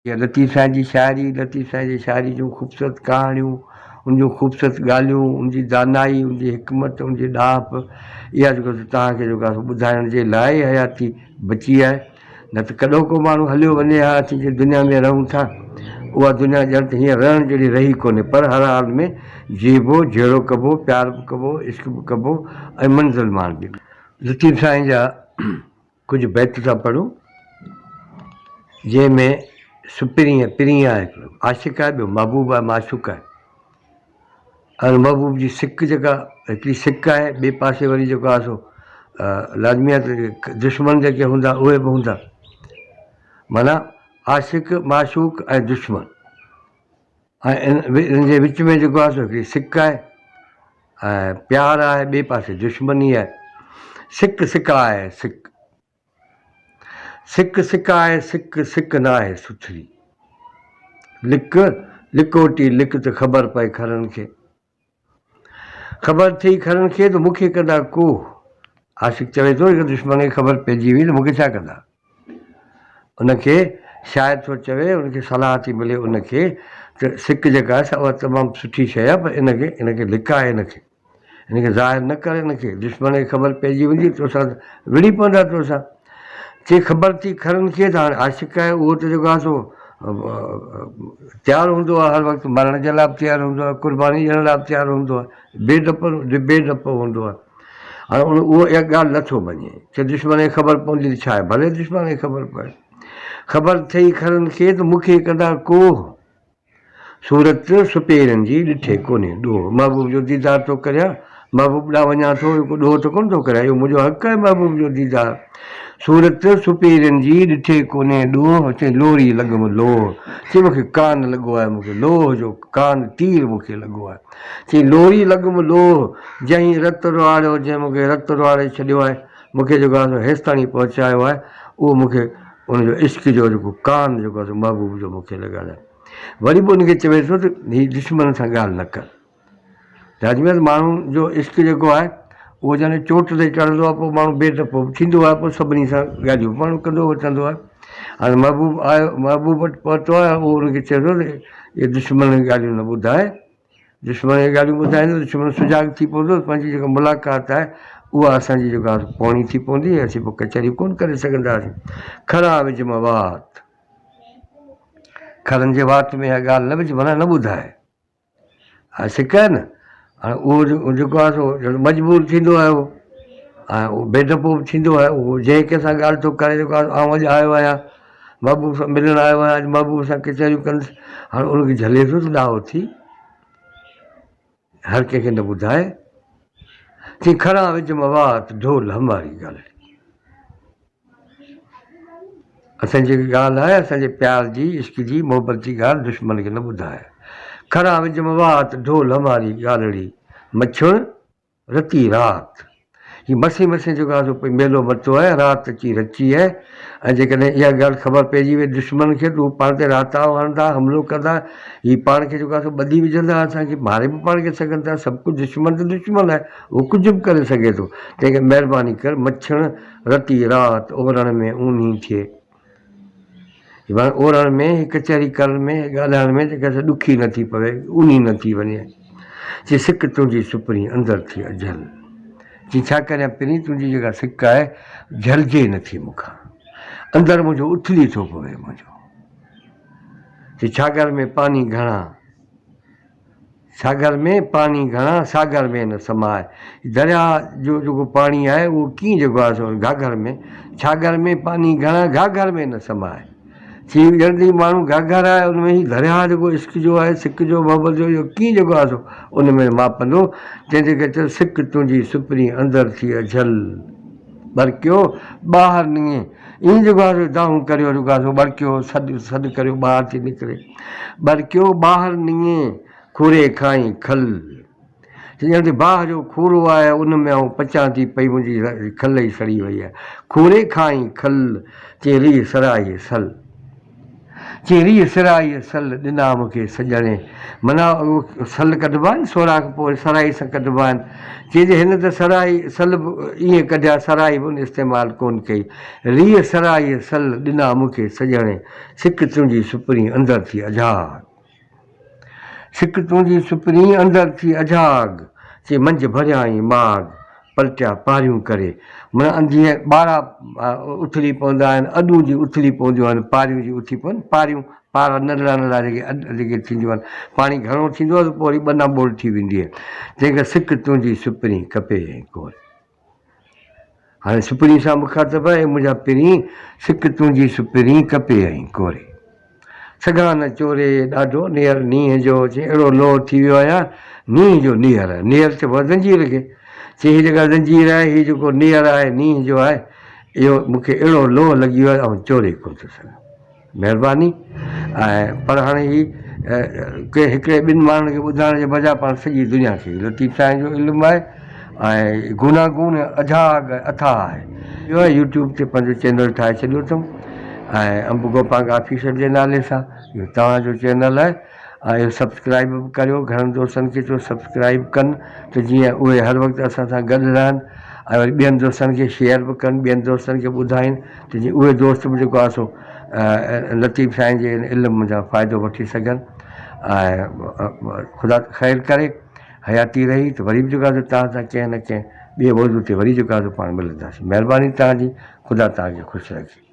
लतीफ़ साईं जी शाइरी, लतीफ़ साईं जी शाइरी जूं ख़ूबसूरत कहाणियूं, उन जूं ख़ूबसूरत ॻाल्हियूं, उनजी दानाई, उनजी हिकमत, उनजी ॾाप, इहा जेको तव्हांखे जेको आहे ॿुधाइण जे लाइ हयाती बची आहे। न त कॾों को माण्हू हलियो वञे हा असीं जे दुनिया में रहूं था, उहा दुनिया ॼण त हीअं रहण जहिड़ी रही कोन्हे। पर हर हाल में जीबो, जहिड़ो कबो, प्यार बि कबो, इश्क बि कबो ऐं मंज़िल माणबी। लतीफ़ साईं जा कुझु बैत था पढ़ूं जंहिंमें सुपिरी ऐं पिरी आहे, हिकिड़ो आशिक़ आहे, ॿियो महबूब आहे, माशूक़ आहे। ऐं महबूब जी सिक जेका हिकिड़ी सिक आहे, ॿिए पासे वरी जेको आहे सो लाज़मी आहे त दुश्मन जेके हूंदा उहे बि हूंदा। माना आशिक़, माशूक़ ऐं दुश्मन, ऐं इन जे विच में जेको आहे सो हिकिड़ी सिक आहे ऐं प्यारु आहे, ॿिए पासे दुश्मनी आहे। सिक सिक आहे, सिक सिक सिक आहे, सिक सिक न आहे सुथरी। लिक लिकोटी लिक त ख़बर पए खरनि खे, ख़बर थी खरनि खे त मूंखे कंदा को। आशिक़ चवे थो हिकु दुश्मन खे ख़बर पइजी वई त मूंखे छा कंदा। उनखे शाइर थो चवे, उनखे सलाह थी मिले उनखे त सिक जेका आहे उहा तमामु सुठी शइ आहे, पर इनखे लिकाए, इनखे ज़ाहिर न करे। इनखे दुश्मन खे ख़बर पइजी वेंदी तोसां विड़ी पवंदा तोसां। चई ख़बर थी खरनि खे त हाणे आशिक़ आहे उहो त जेको आहे सो तयारु हूंदो आहे, हर वक़्तु मरण जे लाइ बि तयारु हूंदो आहे, क़ुर्बानी ॾियण लाइ बि तयारु हूंदो आहे, बेडप हूंदो आहे। हाणे उहो इहा ॻाल्हि नथो मञे, चए दुश्मन खे ख़बर पवंदी त छा आहे, भले दुश्मन खे ख़बर पए। ख़बर थई खरनि खे त मूंखे कंदा को, सूरत सुपेरनि जी ॾिठे कोन्हे ॾोह। महबूब जो दीदार थो करियां, महबूब ॾांहुं वञा थो, ॾोह त कोन थो करियां, इहो मुंहिंजो हक़ु आहे महबूब जो दीदार। सूरत सुपेरनि जी ॾिठे कोन्हे ॾोह, चई लोरी लॻमि लोह, चई मूंखे कान लॻो आहे, मूंखे लोह जो कान तीर मूंखे लॻो आहे। चई लोरी लॻमि लोह, जंहिं रत रुआरियो, जंहिं मूंखे रत रुआरे छॾियो आहे, मूंखे जेको आहे हेसि ताईं पहुचायो आहे, उहो मूंखे उनजो इश्क जो जेको कान जेको आहे महबूब जो मूंखे लॻल आहे। वरी बि उनखे चवे थो त हीअ दुश्मन सां ॻाल्हि न कर। राजमेर माण्हू जो इश्क जेको आहे उहो ॼण चोट ते चढ़ंदो आहे, पोइ माण्हू बेडप थींदो आहे, पोइ सभिनी सां ॻाल्हियूं माण्हू कंदो वठंदो आहे। हाणे महबूब आयो, महबूब वटि पहुतो आहे, उहो उनखे चए थो त इहे दुश्मन जी ॻाल्हियूं न ॿुधाए, दुश्मन जी ॻाल्हियूं ॿुधाईंदो दुश्मन सुजाॻ थी पवंदो, पंहिंजी जेका मुलाक़ात आहे उहा असांजी जेका आहे पोणी थी पवंदी, असीं पोइ कचहरी कोन करे सघंदासीं। खरा विझ मां वात, खरनि जे वात में इहा ॻाल्हि न विझ, माना न ॿुधाए। हा सिक आहे न, हाणे उहो जेको आहे सो मजबूर थींदो आहे उहो, ऐं उहो बेडपो बि थींदो आहे। उहो जंहिं कंहिंसां ॻाल्हि थो करे जेको आहे आउं अॼु आयो आहियां महबूब सां मिलणु आयो आहियां, अॼु महबूब सां कचहरियूं कंदुसि, हाणे उनखे झले थो त ॾाहो थी, हर कंहिंखे न ॿुधाए। चई खरा विझ मां वात, ढोल हमारी ॻाल्हि। असांजी जेकी ॻाल्हि आहे असांजे प्यार जी, इश्क जी, मोहबत जी ॻाल्हि दुश्मन खे न ॿुधाए। खरा विझ मां वात, ढोल हमारी ॻाल्हिड़ी, मछुण रती रात। हीअ मसे मसे जेको आहे सो मेलो मतो आहे, राति अची रची आहे। ऐं जेकॾहिं इहा ॻाल्हि ख़बर पइजी वई दुश्मन खे त उहो पाण ते राताव हणंदा, हमिलो कंदा, हीअ पाण खे जेको आहे सो ॿधी विझंदा, असांखे मारे बि पाण खे सघनि था। सभु कुझु दुश्मन त दुश्मन आहे, उहो कुझु बि करे सघे थो। तंहिंखे महिरबानी कर मछण रती राति, ओरण में ऊनी थिए। माना ओरण में कचहरी करण में ॻाल्हाइण में जेका ॾुखी नथी पवे, ऊनी नथी वञे। चई सिक तुंहिंजी सुपिरी अंदरि थी अझल, चई छा करियां पिरी, तुंहिंजी जेका सिक आहे झलिजे नथी मूंखां, अंदरि मुंहिंजो उथली थो पवे मुंहिंजो। चई छागर में पानी घणा, सागर में पानी घणा, सागर में न समाए। दरिया जो जेको पाणी आहे उहो कीअं जेको आहे सो घाघर में, छागर में पानी घणा, घाघर में न समाए। चई ॼणती माण्हू घाघर आहे, उन में ई दरिया जेको इश्क जो आहे, सिक जो, मोहबत जो, इहो कीअं जेको आहे सो उन में मापंदो। तंहिंजे करे चयो सिक तुंहिंजी सुपिरी अंदरि थी अझल, बरकियो ॿाहिरि निंगे। ईअं जेको आहे दाऊं करियो जेको आहे सो बरकियो, सॾु करियो ॿाहिरि थी निकिरे। बरकियो ॿाहिरि निंगे, खूरे खाई खल। ॼण बाहि जो खूरो आहे, उन में आऊं पचां थी पई, मुंहिंजी खल ई सड़ी वई आहे। खूरे खाई खल, चई री सराई सल। चई रीह सिराई सल ॾिना मूंखे सॼणे माना उहो सल कढिबा आहिनि सोराख पोइ सराई सां कढिबा आहिनि चइजे हिन त सराई सल बि ईअं कढिया सराई बि उन इस्तेमालु कोन कई रीह सराई सल ॾिना मूंखे सॼणे सिक तुंहिंजी सुपिरी अंदरि थी अजाग सिक तुंहिंजी सुपिरी अंदरि थी अजाग चई मंझि भरियाई माग पलटिया पारियूं करे माना जीअं ॿारहा उथली पवंदा आहिनि अॾूं जी उथली पवंदियूं आहिनि पारियूं जी उथी पवनि पारियूं पारा नंढड़ा नंढड़ा जेके थींदियूं आहिनि पाणी घणो थींदो आहे त पोइ वरी ॿना ॿोल थी वेंदी आहे तंहिंखां सिक तुंहिंजी सुपिरी कपे ऐं कोर हाणे सुपिरी सां मुखातिब आहे मुंहिंजा पिरी सिक तुंहिंजी सुपिरी कपे ऐं कोरे सघां न चोरे ॾाढो नेहर नींहं जो चई अहिड़ो लोह थी वियो आहियां नींहं जो नेहर नेहर चइबो आहे ज़ंजीर खे चई हीअ जेका ज़ंजीर आहे हीअ जेको नेहर आहे नींहं जो आहे इहो मूंखे अहिड़ो लोह लॻी वियो आहे ऐं चोरे कोन थो सघां महिरबानी ऐं पर हाणे ही के हिकिड़े ॿिनि माण्हुनि खे ॿुधाइण जे बजाए पाण सॼी दुनिया खे लतीफ़ साईं जो इल्मु आहे ऐं गूनागून अजाग अथाह आहे इहो आहे यूट्यूब ते पंहिंजो चैनल ठाहे छॾियो अथऊं ऐं अंब गोपांग ऑफिसर जे नाले सां इहो तव्हांजो चैनल आहे ऐं इहो सब्सक्राइब बि करियो घणनि दोस्तनि खे चयो सब्सक्राइब कनि त जीअं उहे हर वक़्तु असां सां गॾु रहनि ऐं वरी ॿियनि दोस्तनि खे शेयर बि कनि ॿियनि दोस्तनि खे ॿुधाइनि त जीअं उहे दोस्त बि जेको आहे सो लतीफ़ साईं जे इल्म जा फ़ाइदो वठी सघनि ऐं ख़ुदा ख़ैर करे हयाती रही त वरी बि जेको आहे तव्हां सां कंहिं न कंहिं ॿिए मौज़ू ते वरी जेको आहे पाण मिलंदासीं महिरबानी तव्हांजी ख़ुदा तव्हांखे ख़ुशि रखे